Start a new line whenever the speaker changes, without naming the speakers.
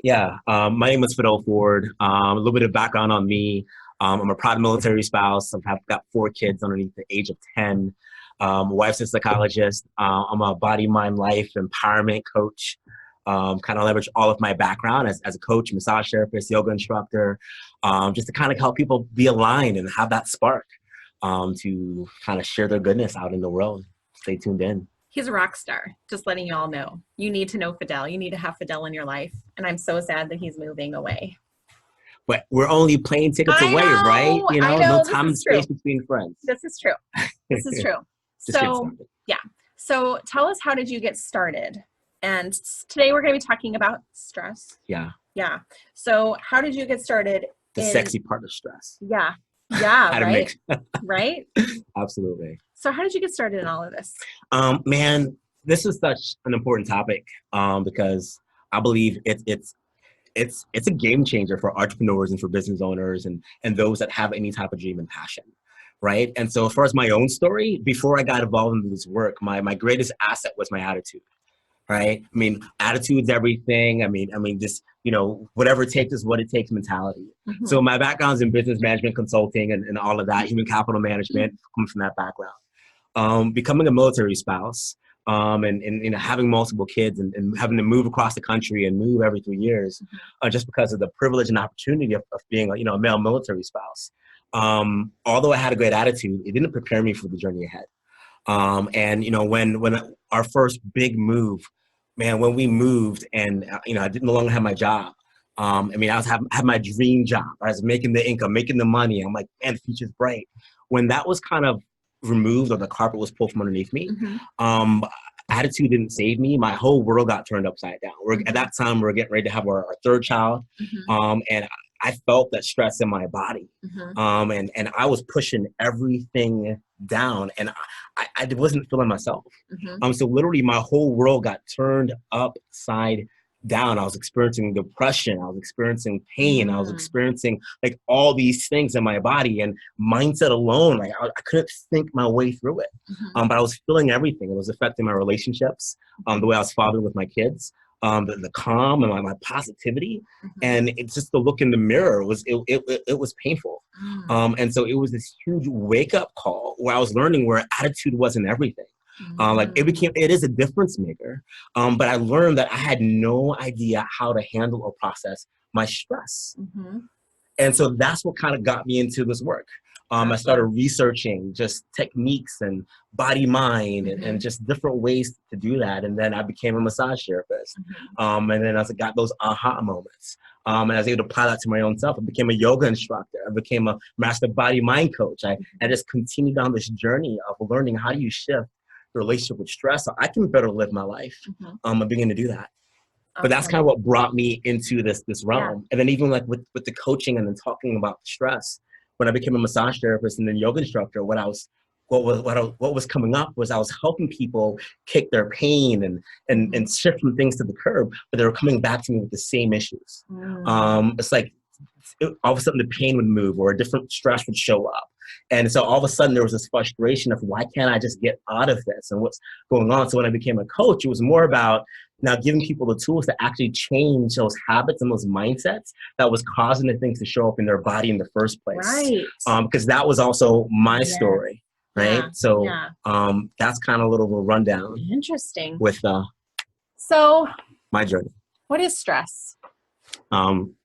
Yeah, my name is Fidel Forde. A little bit of background on me. I'm a proud military spouse. I've got 4 kids underneath the age of 10. Wife's a psychologist. I'm a body, mind, life empowerment coach. Kind of leverage all of my background as a coach, massage therapist, yoga instructor, just to kind of help people be aligned and have that spark to kind of share their goodness out in the world. Stay tuned in.
He's a rock star, just letting you all know. You need to know Fidel. You need to have Fidel in your life. And I'm so sad that he's moving away.
But we're only plane tickets
I
away, right?
know,
You
I
know,
know,
no
this
time and
is true.
space between friends.
This is true. This is true.
Just get
So,
started.
yeah. So tell us, how did you get started? And today we're going to be talking about stress.
Yeah,
Yeah. So how did you get started?
the sexy part of stress.
Yeah. Yeah,
How to
right?
make
Right?
absolutely.
So how did you get started in all of this?
Man, this is such an important topic because I believe it's a game changer for entrepreneurs and for business owners and those that have any type of dream and passion, right? And so as far as my own story, before I got involved in this work, my greatest asset was my attitude, right? I mean, attitude's everything. I mean, just, whatever it takes is what it takes mentality.
Mhm.
So my background's in business management, consulting, and all of that, human capital management, comes from that background. Becoming a military spouse, and having multiple kids and having to move across the country and move every 3 years, just because of the privilege and opportunity of being a male military spouse. Although I had a great attitude, it didn't prepare me for the journey ahead. And when our first big move, man, when we moved and I didn't no longer have my job. I was had my dream job. I was making the income, making the money. I'm like, man, the future's bright. When that was kind of removed or the carpet was pulled from underneath me, attitude didn't save me. My whole world got turned upside down. At that time, we were getting ready to have our third child. And I felt that stress in my body. And I was pushing everything down and I wasn't feeling myself. So literally my whole world got turned upside down. I was experiencing depression. I was experiencing pain. I was experiencing like all these things in my body, and mindset alone, like I couldn't think my way through it. But I was feeling everything. It was affecting my relationships, the way I was fathering with my kids, the calm and my positivity. And it's just the look in the mirror it was painful. And so it was this huge wake up call where I was learning where attitude wasn't everything. It is a difference maker. But I learned that I had no idea how to handle or process my stress. And so that's what kind of got me into this work. I started researching just techniques and body mind and just different ways to do that. And then I became a massage therapist. And then as I got those aha moments, and I was able to apply that to my own self, I became a yoga instructor. I became a master body mind coach. I just continued down this journey of learning how do you shift the relationship with stress so I can better live my life. I began to do that. But that's kind of what brought me into this realm. Yeah. And then even like with the coaching and then talking about stress, when I became a massage therapist and then yoga instructor, what was coming up was I was helping people kick their pain and shift from things to the curb, but they were coming back to me with the same issues. It's like all of a sudden the pain would move or a different stress would show up. And so all of a sudden there was this frustration of why can't I just get out of this and what's going on? So when I became a coach, it was more about now giving people the tools to actually change those habits and those mindsets that was causing the things to show up in their body in the first place.
Right.
Because that was also my story. Right.
Yeah.
So that's kind of a little bit of a rundown.
Interesting.
With
so
my journey.
What is stress?